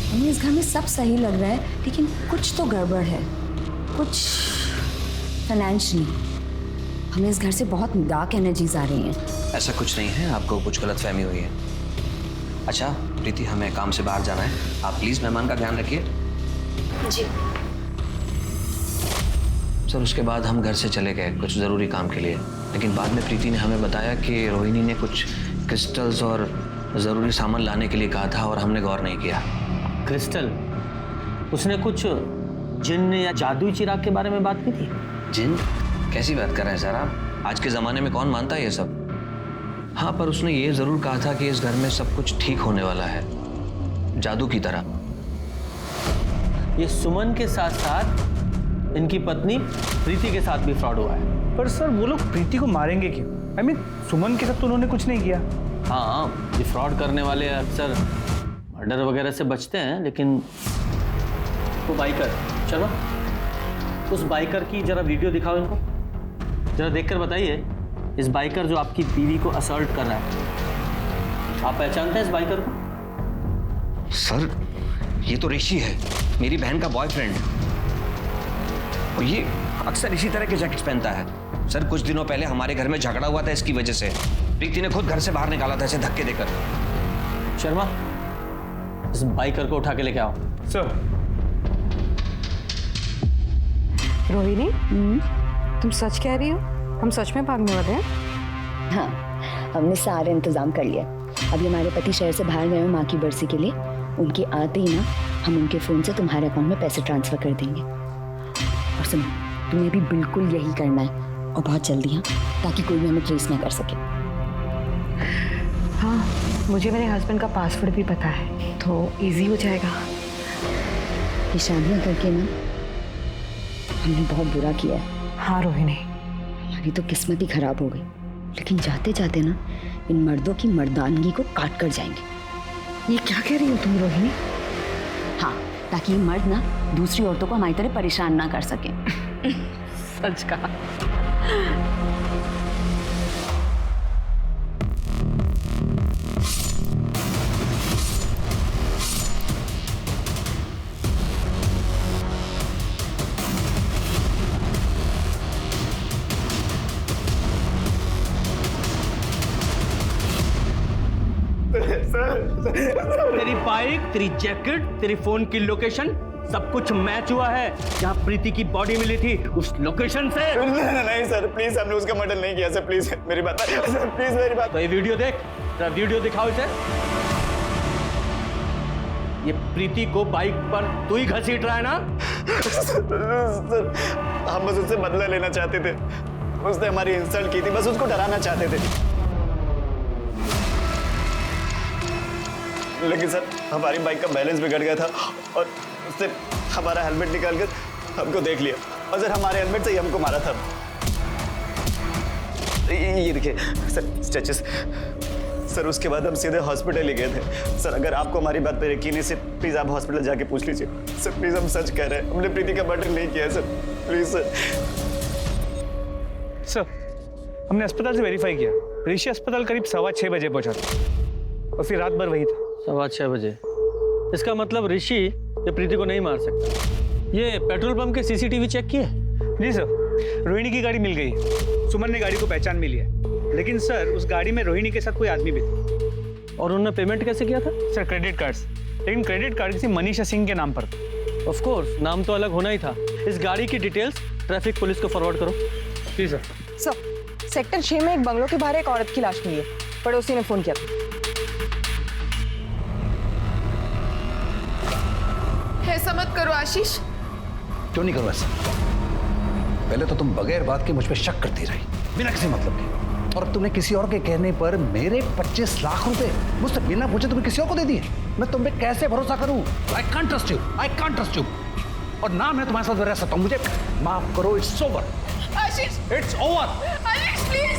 Speaker 5: हमें इस घर में सब सही लग रहा है, लेकिन कुछ तो गड़बड़ है, कुछ फाइनेंशियली। हमें इस घर से बहुत डार्क एनर्जीज आ रही हैं।
Speaker 1: ऐसा कुछ नहीं है, आपको कुछ गलतफहमी हुई है। अच्छा प्रीति, हमें काम से बाहर जाना है, आप प्लीज मेहमान का ध्यान रखिए।
Speaker 2: जी
Speaker 1: सर, उसके बाद हम घर से चले गए कुछ ज़रूरी काम के लिए, लेकिन बाद में प्रीति ने हमें बताया कि रोहिणी ने कुछ क्रिस्टल्स और ज़रूरी सामान लाने के लिए कहा था और हमने गौर नहीं किया।
Speaker 7: क्रिस्टल? उसने कुछ जिन्न या जादुई चिराग के बारे में बात की थी।
Speaker 1: जिन? कैसी बात कर रहे हैं सर आप? आज के ज़माने में कौन मानता है ये सब? हाँ, पर उसने ये ज़रूर कहा था कि इस घर में सब कुछ ठीक होने वाला है, जादू की तरह।
Speaker 7: ये सुमन के साथ साथ इनकी पत्नी प्रीति के साथ भी फ्रॉड हुआ है।
Speaker 9: पर सर वो लोग प्रीति को मारेंगे क्यों? आई मीन सुमन के साथ तो उन्होंने कुछ नहीं किया।
Speaker 7: हाँ, ये फ्रॉड करने वाले अक्सर मर्डर वगैरह से बचते हैं, लेकिन वो बाइकर, चलो उस बाइकर की जरा वीडियो दिखाओ इनको, जरा देखकर बताइए इस बाइकर जो आपकी बीवी को असॉल्ट कर रहा है, आप पहचानते हैं इस बाइकर को?
Speaker 1: सर ये तो ऋषि है, मेरी बहन का बॉयफ्रेंड, और ये अक्सर इसी तरह के जैकेट्स पहनता है। सर कुछ दिनों पहले हमारे घर में झगड़ा हुआ था इसकी वजह से। प्रीति ने खुद घर से बाहर निकाला था इसे धक्के देकर।
Speaker 7: शर्मा, इस बाइकर को उठा के लेके आओ।
Speaker 9: सर।
Speaker 14: रोहिणी, तुम सच कह रही हो? हम सच में भागने वाले हैं?
Speaker 5: हाँ, हमने सारे इंतजाम कर लिया। अभी हमारे पति शहर से बाहर गए हैं माँ की बरसी के लिए। उनके आते ही ना हम उनके फ़ोन से तुम्हारे अकाउंट में पैसे ट्रांसफ़र कर देंगे। और सुनो, तुम्हें भी बिल्कुल यही करना है, और बहुत जल्दी, हाँ, ताकि कोई भी हमें ट्रेस ना कर सके।
Speaker 14: हाँ, मुझे मेरे हस्बैंड का पासवर्ड भी पता है, तो इजी हो जाएगा।
Speaker 5: ये शादियाँ करके ना हमने बहुत बुरा किया है।
Speaker 14: हाँ रोहिणी,
Speaker 5: हमारी तो किस्मत ही खराब हो गई, लेकिन जाते जाते ना इन मर्दों की मर्दानगी को काट कर जाएंगे।
Speaker 14: ये क्या कह रही हो तुम रोहिणी?
Speaker 5: हाँ, ताकि ये मर्द ना दूसरी औरतों को हमारी तरह परेशान ना कर सके।
Speaker 14: सच कहा।
Speaker 16: तेरी बाइक, तेरी जैकेट, तेरी फोन की लोकेशन सब कुछ मैच हुआ है। जहाँ प्रीति की बॉडी मिली थी उस लोकेशन से।
Speaker 6: नहीं सर प्लीज, हमने उसका मर्डर नहीं किया सर, प्लीज मेरी बात सर, प्लीज मेरी बात।
Speaker 16: तो ये वीडियो देख, जरा वीडियो दिखाओ इसे। ये प्रीति को बाइक पर तू ही घसीट रहा है ना?
Speaker 6: सर हम बस उससे बदला लेना चाहते थे, उसने हमारी इंसल्ट की थी, बस उसको डराना चाहते थे। लेकिन सर हमारी बाइक का बैलेंस बिगड़ गया था और उसने हमारा हेलमेट निकाल कर हमको देख लिया, और सर हमारे हेलमेट से ही हमको मारा था। ये देखिए सर स्ट्रेचेस। सर उसके बाद हम सीधे हॉस्पिटल ही गए थे। सर अगर आपको हमारी बात पर यकीन है सर, प्लीज आप हॉस्पिटल जाके पूछ लीजिए। सर प्लीज हम सच कह रहे हैं, हमने प्रीति का मर्डर नहीं किया सर, प्लीज सर।
Speaker 9: सर हमने अस्पताल से वेरीफाई किया, ऋषि अस्पताल करीब 6:15 बजे पहुंचा था और फिर रात भर वही था।
Speaker 7: 6:15 बजे? इसका मतलब ऋषि ये प्रीति को नहीं मार सकता। ये पेट्रोल पंप के सीसीटीवी चेक किए?
Speaker 9: जी सर, रोहिणी की गाड़ी मिल गई, सुमन ने गाड़ी को पहचान मिली है, लेकिन सर उस गाड़ी में रोहिणी के साथ कोई आदमी भी था।
Speaker 7: और उन्होंने पेमेंट कैसे किया था?
Speaker 9: सर क्रेडिट कार्ड्स, लेकिन क्रेडिट कार्ड किसी मनीषा सिंह के नाम पर था।
Speaker 7: ऑफ कोर्स, नाम तो अलग होना ही था। इस गाड़ी की डिटेल्स ट्रैफिक पुलिस को फॉरवर्ड करो।
Speaker 9: जी सर।
Speaker 14: सर सेक्टर 6 में एक बंगलों के बाहर एक औरत की लाश मिली है, पड़ोसी ने फोन किया था।
Speaker 3: ऐसा मत करो आशीष,
Speaker 12: क्यों नहीं करूं ऐसा? पहले तो तुम बगैर बात के मुझ पे शक करती रही, बिना किसी मतलब के, और अब तुमने किसी और के कहने पर मेरे 25 लाख रुपए मुझसे बिना पूछे तुमने किसी और को दे दिए। मैं तुम पे कैसे भरोसा करूं? I can't trust you, I can't trust you. और ना मैं तुम्हारे साथ रह सकता हूं, मुझे माफ करो, it's over.
Speaker 3: Ashish,
Speaker 12: it's over.
Speaker 3: Ashish please.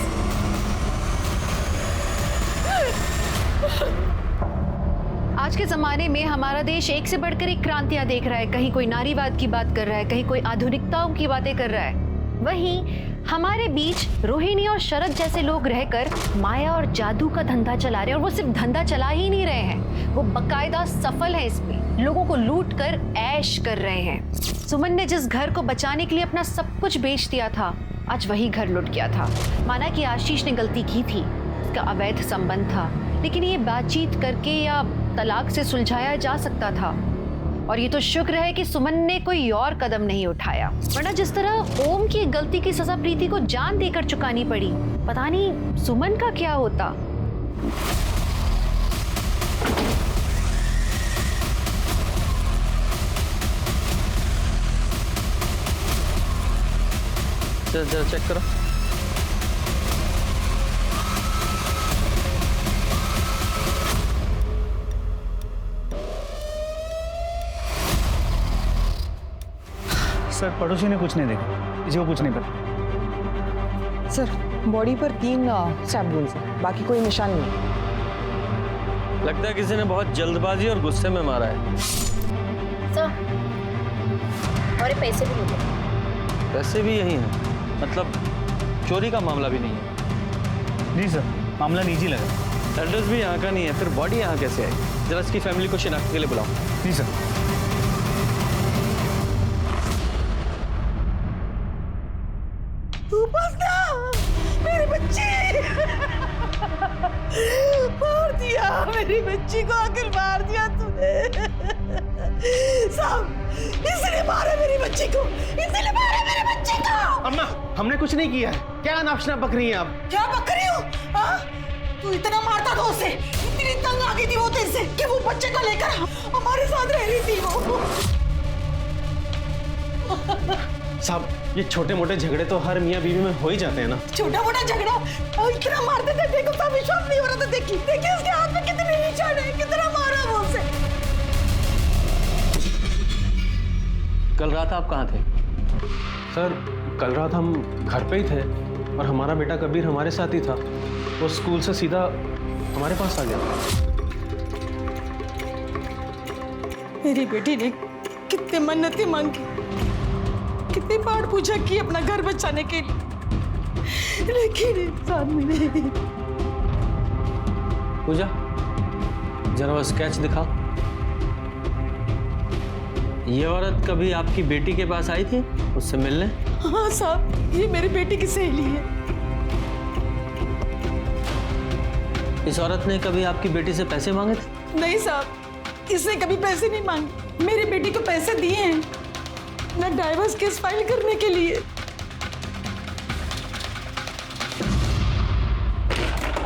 Speaker 13: आज के ज़माने में हमारा देश एक से बढ़कर एक क्रांतियां देख रहा है। कहीं कोई नारीवाद की बात कर रहा है, कहीं कोई आधुनिकताओं की बातें कर रहा है। वहीं हमारे बीच रोहिणी और शरद जैसे लोग रहकर माया और जादू का धंधा चला रहे हैं। और वो सिर्फ धंधा चला ही नहीं रहे हैं, वो बाकायदा सफल है इसमें, लोगों को लूट कर ऐश कर रहे हैं। सुमन ने जिस घर को बचाने के लिए अपना सब कुछ बेच दिया था, आज वही घर लुट गया था। माना कि आशीष ने गलती की थी, उसका अवैध संबंध था, लेकिन ये बातचीत करके या तलाक से सुलझाया जा सकता था। और ये तो शुक्र है कि सुमन ने कोई और कदम नहीं उठाया, वरना जिस तरह ओम की गलती की सजा प्रीति को जान देकर चुकानी पड़ी, पता नहीं सुमन का क्या होता।
Speaker 7: जरा चेक करो।
Speaker 9: सर पड़ोसी ने कुछ नहीं देखा, किसी को कुछ नहीं पता।
Speaker 14: सर बॉडी पर 3 स्टैब वुंड्स हैं, बाकी कोई निशान नहीं।
Speaker 7: लगता है किसी ने बहुत जल्दबाजी और गुस्से में मारा है।
Speaker 2: सर, और पैसे भी नहीं।
Speaker 7: पैसे भी यही हैं, मतलब चोरी का मामला भी नहीं है।
Speaker 9: जी सर, मामला निजी लगा।
Speaker 7: एड्रेस भी यहाँ का नहीं है, फिर बॉडी यहाँ कैसे आई? जरा इसकी फैमिली को शिनाख्त के लिए बुलाओ।
Speaker 9: जी सर।
Speaker 8: मेरी बच्ची मार दिया, मेरी बच्ची को आखिर मार दिया तूने। साहब, इसने मारा मेरी बच्ची को, इसने मारा मेरी बच्ची को।
Speaker 10: अम्मा, हमने कुछ नहीं किया है। क्या नापशना बक रही हैं आप?
Speaker 8: क्या बक रही हूँ? तू इतना मारता था उसे, इतनी तंग आ गई थी वो तेरे से कि वो बच्चे को लेकर हमारे साथ रह रही थी वो।
Speaker 10: साहब, ये छोटे मोटे झगड़े तो हर मियाँ बीवी में हो ही जाते हैं ना।
Speaker 8: छोटा मोटा झगड़ा इतना मारते थे, देखो तो विश्वास नहीं हो रहा था। देखिए उसके हाथ में कितने निशान है, कितना मारा वो उसे।
Speaker 7: कल रात आप कहाँ थे?
Speaker 10: सर, कल रात हम घर पे ही थे और हमारा बेटा कबीर हमारे साथ ही था। वो स्कूल से सीधा हमारे पास आ गया।
Speaker 8: मेरी बेटी ने कितने मन्नतें मांगी, कितनी बार पूछा कि अपना घर बचाने के लिए, लेकिन इंसान में नहीं।
Speaker 7: पूजा, जरा वो स्केच दिखाओ। ये औरत कभी आपकी बेटी के पास आई थी उससे मिलने?
Speaker 8: हाँ साहब, ये मेरी बेटी की सहेली है।
Speaker 7: इस औरत ने कभी आपकी बेटी से पैसे मांगे थे?
Speaker 8: नहीं साहब, इसने कभी पैसे नहीं मांगे। मेरी बेटी को पैसे दिए हैं ना डाइवोर्स केस फाइल करने के लिए।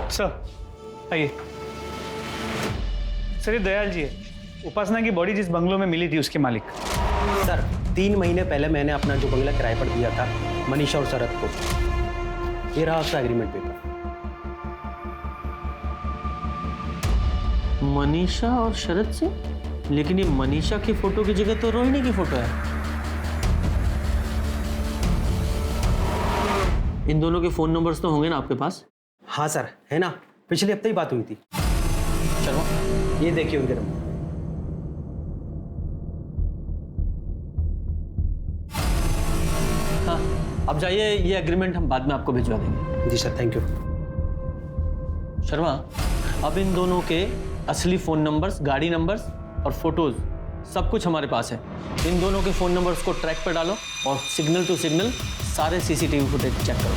Speaker 9: सर आइए। सर ये दयाल जी है, उपासना की बॉडी जिस बंगलों में मिली थी उसके मालिक।
Speaker 16: सर 3 महीने पहले मैंने अपना जो बंगला किराए पर दिया था मनीषा और शरद को, ये रहा उसका एग्रीमेंट पेपर।
Speaker 7: मनीषा और शरद से? लेकिन ये मनीषा की फोटो की जगह तो रोहिणी की फोटो है। इन दोनों के फोन नंबर्स तो होंगे ना आपके पास?
Speaker 16: हाँ सर, है ना, पिछले हफ्ते ही बात हुई थी।
Speaker 7: चलो
Speaker 16: ये देखिए उनके नंबर।
Speaker 7: हाँ, अब जाइए, ये एग्रीमेंट हम बाद में आपको भिजवा देंगे।
Speaker 16: जी सर, थैंक यू।
Speaker 7: शर्मा, अब इन दोनों के असली फोन नंबर्स, गाड़ी नंबर्स और फोटोज सब कुछ हमारे पास है। इन दोनों के फोन नंबर्स को ट्रैक पर डालो और सिग्नल टू सिग्नल सारे सीसीटीवी फुटेज चेक करो।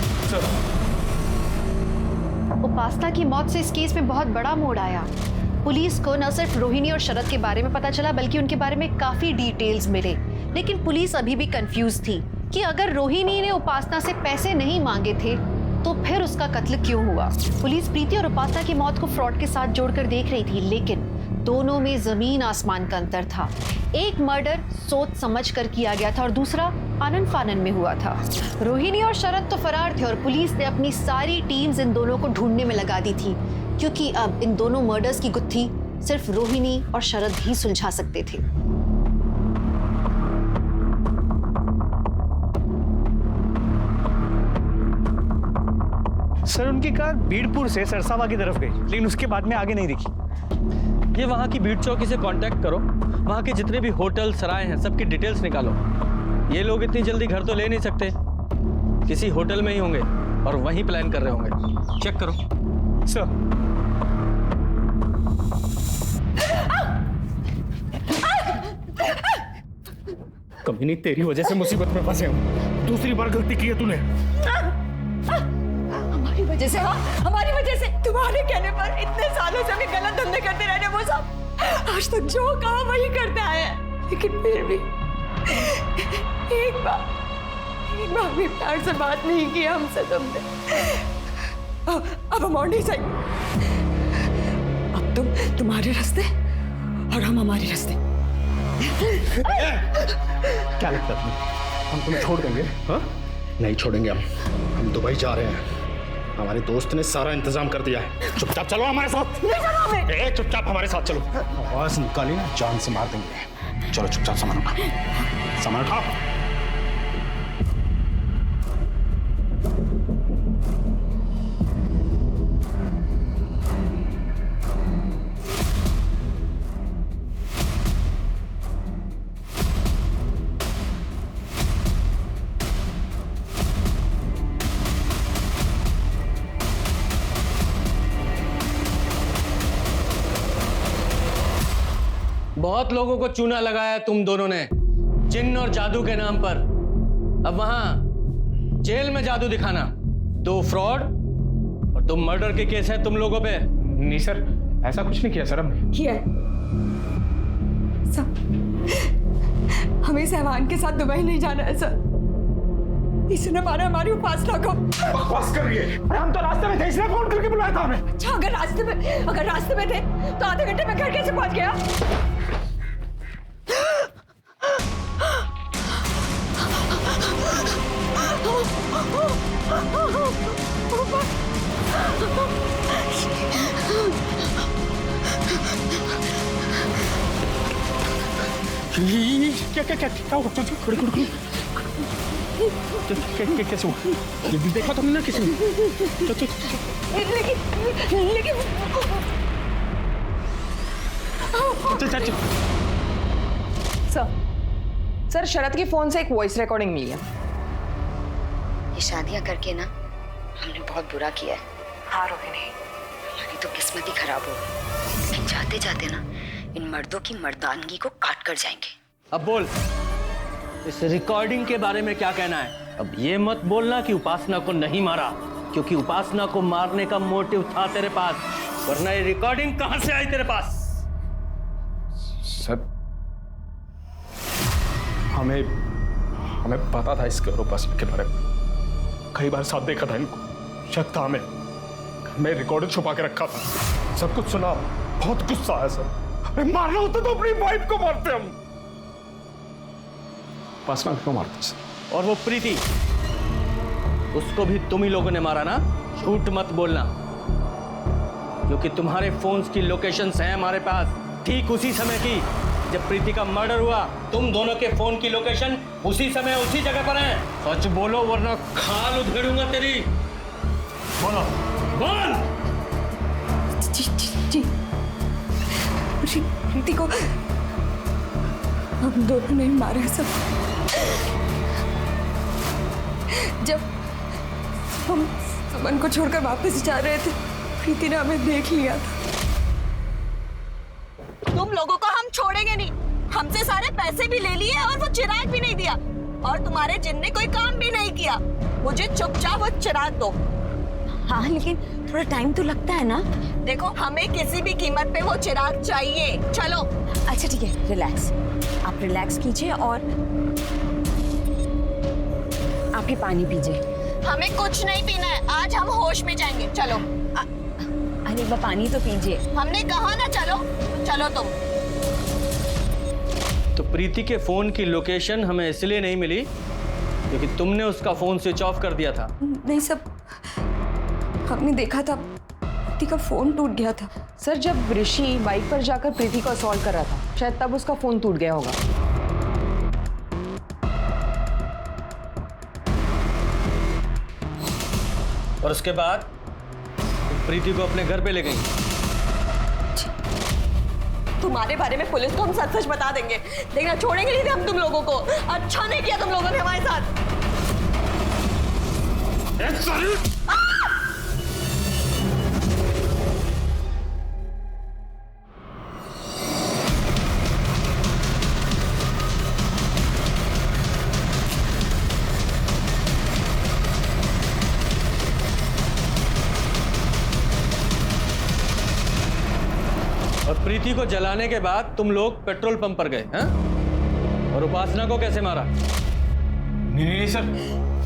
Speaker 13: उपासना की मौत से इस केस में बहुत बड़ा मोड़ आया। पुलिस को न सिर्फ रोहिणी और शरद के बारे में पता चला, बल्कि उनके बारे में काफी डिटेल्स मिले। लेकिन पुलिस अभी भी कंफ्यूज थी कि अगर रोहिणी ने उपासना से पैसे नहीं मांगे थे तो फिर उसका कत्ल क्यों हुआ। पुलिस प्रीति और उपासना की मौत को फ्रॉड के साथ जोड़कर देख रही थी, लेकिन दोनों में जमीन आसमान का अंतर था। एक मर्डर सोच समझ कर किया गया था और दूसरा आनन फानन में हुआ था। रोहिणी और शरद तो फरार थे और पुलिस ने अपनी सारी टीम्स इन दोनों को ढूंढने में लगा दी थी, क्योंकि अब इन दोनों मर्डर्स की गुत्थी सिर्फ रोहिणी और शरद ही सुलझा सकते थे।
Speaker 9: सर उनकी कार बीड़पुर से सरसावा की तरफ गई, लेकिन उसके बाद में आगे नहीं दिखी।
Speaker 7: ये वहाँ की बीट चौकी से कांटेक्ट करो, वहाँ के जितने भी होटल सराय हैं सबकी डिटेल्स निकालो। ये लोग इतनी जल्दी घर तो ले नहीं सकते, किसी होटल में ही होंगे और वहीं प्लान कर रहे होंगे। चेक करो।
Speaker 9: सर
Speaker 16: कभी नहीं, तेरी वजह से मुसीबत में फंसे हम। दूसरी बार गलती की है तूने।
Speaker 8: हमारी वजह से, हाँ हमारी वजह से, तुम्हारे कहने पर इतने सालों से हमें गलत धंधे करते रहने वो सब आज तक जो कहा वही करते आए हैं, लेकिन फिर भी एक बार भी प्यार से बात नहीं की हमसे तुमने। अब हम और नहीं सही। अब तुम तुम्हारे रास्ते और हम हमारे रास्ते।
Speaker 16: क्या लगता है हम तुम्हें छोड़ देंगे? हाँ नहीं छोड़ेंगे हम दुबई जा रहे हैं। हमारे दोस्त ने सारा इंतजाम कर दिया है। चुपचाप चलो हमारे साथ। चुपचाप हमारे साथ चलो। आवाज निकाली ना जान से मार देंगे। चलो चुपचाप सामान उठा, सामान उठा।
Speaker 7: बहुत लोगों को चूना लगाया तुम दोनों ने जिन्न और जादू के नाम पर। अब वहां जेल में जादू दिखाना। 2 फ्रॉड और 2 मर्डर के केस हैं तुम लोगों पे।
Speaker 16: नहीं सर, ऐसा कुछ नहीं किया सर हमने।
Speaker 8: किया सब, हमें सहवान के साथ दुबई नहीं जाना है सर। इसने मारा हमारी उपासना को।
Speaker 16: बकवास कर रही है। अरे हम तो रास्ते में थे, इसलिए फोन करके बुलाया था हमें।
Speaker 8: अच्छा अगर रास्ते में थे तो आधे घंटे में घर कैसे पहुंच गया?
Speaker 16: क्या हुआ? खड़ी कैसे हुआ? ये देखा तुमने ना किसी ने?
Speaker 8: लेकिन सर शरद के फोन से एक वॉइस रिकॉर्डिंग मिली है।
Speaker 5: ये शादियां करके ना हमने बहुत बुरा किया है।
Speaker 8: हाँ रोहिणी,
Speaker 5: हमारी तो किस्मत ही खराब हो गई। लेकिन जाते जाते ना इन मर्दों की मर्दानगी को काट कर जाएंगे।
Speaker 7: अब बोल, इस रिकॉर्डिंग के बारे में क्या कहना है? अब ये मत बोलना कि उपासना को नहीं मारा, क्योंकि उपासना को मारने का मोटिव था तेरे पास, वरना ये रिकॉर्डिंग कहां से आई तेरे पास?
Speaker 4: सर हमें पता था इसके और उपासना के बारे में। कई बार साथ देखा था इनको, शक था हमें। मैं रिकॉर्डिंग छुपा के रखा था, सब कुछ सुना। बहुत गुस्सा आया सर। अरे मारना होता तो अपनी वाइफ को मारते हम। उपासना क्यों मारते सर?
Speaker 7: और वो प्रीति, उसको भी तुम ही लोगों ने मारा ना? झूठ मत बोलना, क्योंकि तुम्हारे फोन्स की लोकेशंस हैं हमारे पास, ठीक उसी समय की जब प्रीति का मर्डर हुआ। तुम दोनों के फोन की लोकेशन उसी समय उसी जगह पर है। सच बोलो वरना खाल उधेड़ूंगा तेरी। बोलो, बोल।
Speaker 8: जी प्रीति को हम दोनों ने मारा है सब। जब हम सुमन को छोड़कर वापस जा रहे थे, प्रीति ने हमें देख लिया था।
Speaker 2: तुम लोगों को हम छोड़ेंगे नहीं। हमसे सारे पैसे भी ले लिए और वो चिराग भी नहीं दिया, और तुम्हारे जिन ने कोई काम भी नहीं किया। मुझे चुपचाप वो चिराग दो। हाँ लेकिन थोड़ा टाइम तो लगता है ना। देखो हमें किसी भी कीमत पे वो चिराग चाहिए। चलो।
Speaker 5: अच्छा ठीक है, रिलैक्स। आप रिलैक्स कीजिए और आप ही पानी पीजिए।
Speaker 2: हमें कुछ नहीं पीना है, आज हम होश में जाएंगे। चलो।
Speaker 5: साहब एक बार पानी तो पीजिए।
Speaker 2: हमने कहा ना चलो, तो चलो तुम।
Speaker 7: तो प्रीति के फोन की लोकेशन हमें इसलिए नहीं मिली क्योंकि तुमने उसका फोन स्विच ऑफ कर दिया था।
Speaker 5: नहीं सब, हमने देखा था प्रीति का फोन टूट गया था।
Speaker 14: सर जब ऋषि बाइक पर जाकर प्रीति को असॉल्ट कर रहा था, शायद तब उसका फोन टूट गया होगा।
Speaker 7: और उसके बाद प्रीति को अपने घर पे ले गई।
Speaker 2: तुम्हारे बारे में पुलिस को हम सच सच बता देंगे, देखना छोड़ेंगे नहीं थे हम तुम लोगों को। अच्छा नहीं किया तुम लोगों ने हमारे साथ।
Speaker 7: और प्रीति को जलाने के बाद तुम लोग पेट्रोल पंप पर गए हैं? और उपासना को कैसे मारा?
Speaker 4: नहीं सर,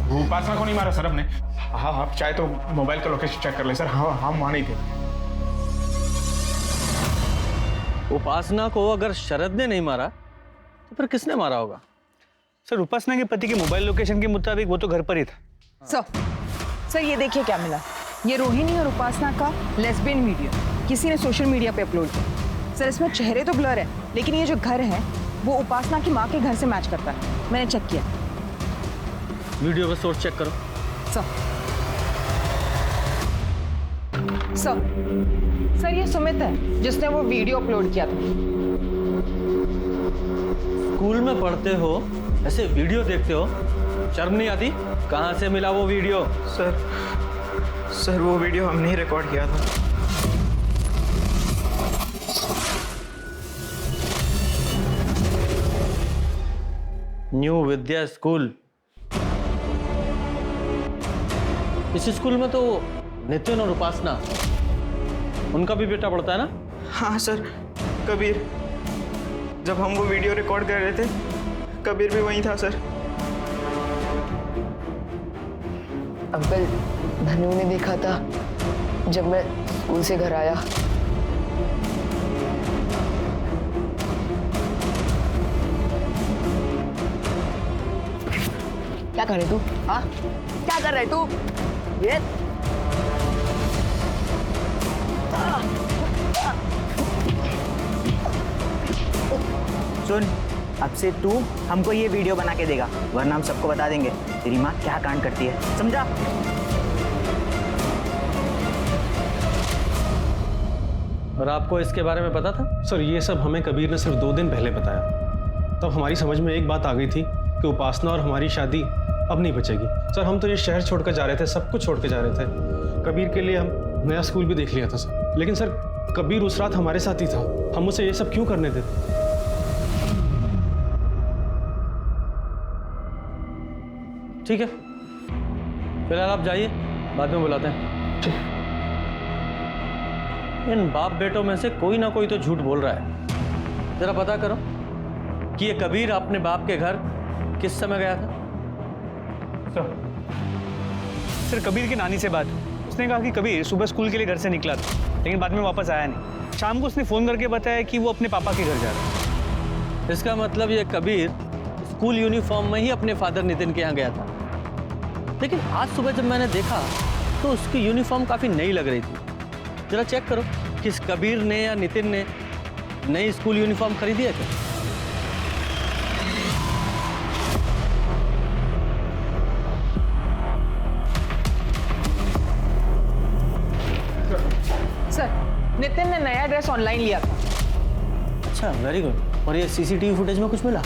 Speaker 4: वो उपासना को नहीं मारा सर हमने। हाँ आप चाहे तो मोबाइल का लोकेशन चेक कर ले सर। हाँ हम वहां नहीं थे।
Speaker 7: उपासना को अगर शरद ने नहीं मारा तो फिर किसने मारा होगा?
Speaker 9: सर उपासना के पति के मोबाइल लोकेशन के मुताबिक वो तो घर पर ही था।
Speaker 14: सर ये देखिए क्या मिला। ये रोहिणी और उपासना का लेस्बियन वीडियो किसी ने सोशल मीडिया पे अपलोड किया। सर इसमें चेहरे तो ब्लर है, लेकिन ये जो घर है वो उपासना की माँ के घर से मैच करता है। मैंने चेक किया।
Speaker 7: वीडियो का सोर्स चेक करो।
Speaker 14: सर ये सुमित है जिसने वो वीडियो अपलोड किया था।
Speaker 7: स्कूल में पढ़ते हो, ऐसे वीडियो देखते हो, शर्म नहीं आती? कहाँ से मिला वो वीडियो?
Speaker 10: सर वो वीडियो हमने ही रिकॉर्ड किया था।
Speaker 7: न्यू विद्या स्कूल। इस स्कूल में तो नितिन और उपासना, उनका भी बेटा पढ़ता है ना?
Speaker 10: हाँ सर, कबीर। जब हम वो वीडियो रिकॉर्ड कर रहे थे, कबीर भी वहीं था सर।
Speaker 17: अंकल, धनु ने देखा था जब मैं स्कूल से घर आया। क्या कर रहे तू? हाँ क्या कर रहे तू? ये
Speaker 18: सुन, अब से तू हमको ये वीडियो बना के देगा, वरना हम सबको बता देंगे तेरी माँ क्या कांड करती है, समझा?
Speaker 7: और आपको इसके बारे में पता था?
Speaker 4: सर ये सब हमें कबीर ने सिर्फ 2 दिन पहले बताया। तब हमारी समझ में एक बात आ गई थी कि उपासना और हमारी शादी अब नहीं बचेगी। सर हम तो ये शहर छोड़कर जा रहे थे, सब कुछ छोड़ के जा रहे थे। कबीर के लिए हम नया स्कूल भी देख लिया था सर। लेकिन सर कबीर उस रात हमारे साथ ही था, हम उसे ये सब क्यों करने देते?
Speaker 7: ठीक है, फिलहाल आप जाइए, बाद में बुलाते हैं। इन बाप बेटों में से कोई ना कोई तो झूठ बोल रहा है। जरा पता करो कि ये कबीर अपने बाप के घर किस समय गया था।
Speaker 9: सर कबीर की नानी से बात, उसने कहा कि कबीर सुबह स्कूल के लिए घर से निकला था, लेकिन बाद में वापस आया नहीं। शाम को उसने फ़ोन करके बताया कि वो अपने पापा के घर जा रहा है।
Speaker 7: इसका मतलब ये कबीर स्कूल यूनिफॉर्म में ही अपने फादर नितिन के यहाँ गया था। लेकिन आज सुबह जब मैंने देखा तो उसकी यूनिफॉर्म काफ़ी नई लग रही थी। जरा चेक करो किस कबीर ने या नितिन ने नई स्कूल यूनिफॉर्म खरीदी है क्या?
Speaker 14: सर नितिन ने नया ड्रेस ऑनलाइन लिया था।
Speaker 7: अच्छा, वेरी गुड। और ये सीसीटीवी फुटेज में कुछ मिला?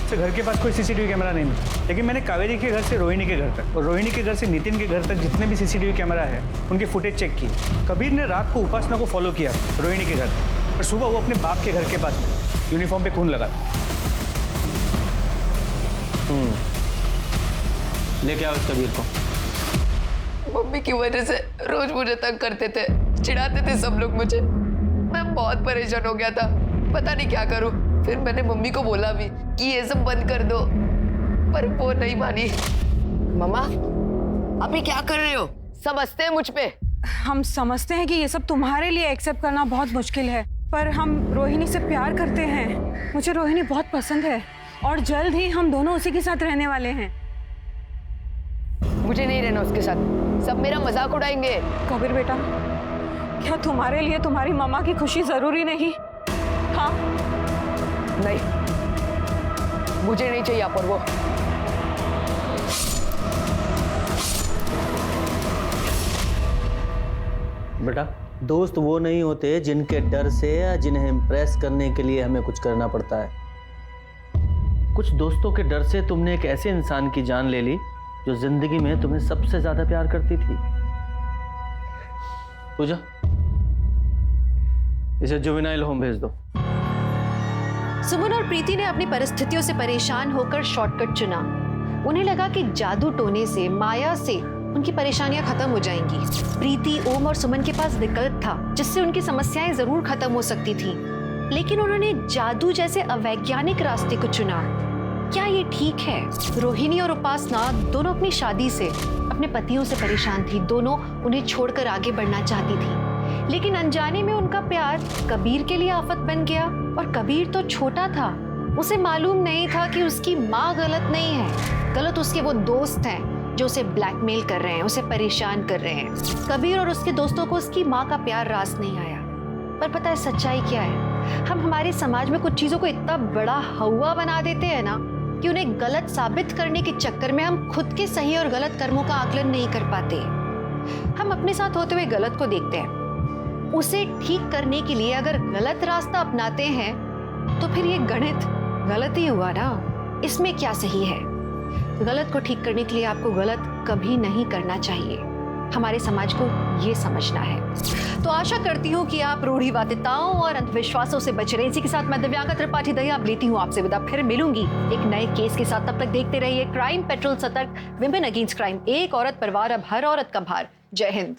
Speaker 9: सर घर के पास कोई सीसीटीवी कैमरा नहीं मिला, लेकिन मैंने कावेरी के घर से रोहिणी के घर तक और रोहिणी के घर से नितिन के घर तक जितने भी सीसीटीवी कैमरा है उनके फुटेज चेक किए। कबीर ने रात को उपासना को फॉलो किया रोहिणी के घर, और सुबह वो अपने बाप के घर के पास यूनिफॉर्म पे खून लगा।
Speaker 7: लेके आओ इस कबीर को।
Speaker 3: मम्मी की वजह से रोज मुझे तंग करते थे, चिढ़ाते थे सब लोग मुझे। मैं बहुत परेशान हो गया था, पता नहीं क्या करूं। फिर मैंने मम्मी को बोला भी कि ये सब बंद कर दो, पर वो नहीं मानी।
Speaker 17: मम्मा, अभी क्या कर रहे हो?
Speaker 3: समझते हैं मुझ पे,
Speaker 8: हम समझते हैं कि ये सब तुम्हारे लिए एक्सेप्ट करना बहुत मुश्किल है, पर हम रोहिणी से प्यार करते हैं। मुझे रोहिणी बहुत पसंद है और जल्द ही हम दोनों उसी के साथ रहने वाले हैं।
Speaker 17: मुझे नहीं रहना उसके साथ, सब मेरा मजाक उड़ाएंगे।
Speaker 8: कबीर बेटा, क्या तुम्हारे लिए तुम्हारी मम्मा की खुशी जरूरी नहीं? हाँ?
Speaker 17: नहीं, मुझे नहीं चाहिए अपूर्व।
Speaker 7: बेटा, दोस्त वो नहीं होते जिनके डर से या जिन्हें इम्प्रेस करने के लिए हमें कुछ करना पड़ता है। कुछ दोस्तों के डर से तुमने एक ऐसे इंसान की जान ले ली जो जिंदगी में तुम्हें सबसे ज्यादा प्यार करती थी। पूजा, इसे जुवेनाइल होम भेज दो।
Speaker 13: सुमन और प्रीति ने अपनी परिस्थितियों से परेशान होकर शॉर्टकट चुना। उन्हें लगा कि जादू टोने से, माया से उनकी परेशानियां खत्म हो जाएंगी। प्रीति, ओम और सुमन के पास विकल्प था जिससे उनकी समस्याएं जरूर खत्म हो सकती थी, लेकिन उन्होंने जादू जैसे अवैज्ञानिक रास्ते को चुना। क्या ये ठीक है? रोहिणी और उपासना दोनों अपनी शादी से, अपने पतियों से परेशान थी। दोनों उन्हें छोड़कर आगे बढ़ना चाहती थी, लेकिन अनजाने में उनका प्यार कबीर के लिए आफत बन गया। और कबीर तो छोटा था, उसे मालूम नहीं था कि उसकी माँ गलत नहीं है, गलत उसके वो दोस्त हैं जो उसे ब्लैकमेल कर रहे हैं, उसे परेशान कर रहे हैं। कबीर और उसके दोस्तों को उसकी माँ का प्यार रास नहीं आया। पर पता है सच्चाई क्या है? हम हमारे समाज में कुछ चीजों को इतना बड़ा हवा बना देते हैं ना कि उन्हें गलत साबित करने के चक्कर में हम खुद के सही और गलत कर्मों का आकलन नहीं कर पाते। हम अपने साथ होते हुए गलत को देखते हैं, उसे ठीक करने के लिए अगर गलत रास्ता अपनाते हैं तो फिर ये गणित गलत ही हुआ ना। इसमें क्या सही है? गलत को ठीक करने के लिए आपको गलत कभी नहीं करना चाहिए। हमारे समाज को ये समझना है। तो आशा करती हूँ कि आप रूढ़िवादिताओं और अंधविश्वासों से बच रहे। इसी के साथ मैं दिव्यांका त्रिपाठी दया अब लेती हूँ आपसे विदा। फिर मिलूंगी एक नए केस के साथ। तब तक देखते रहिए क्राइम पेट्रोल, सतर्क, विमेन अगेंस्ट क्राइम। एक औरत पर वार, अब हर औरत का भार। जय हिंद।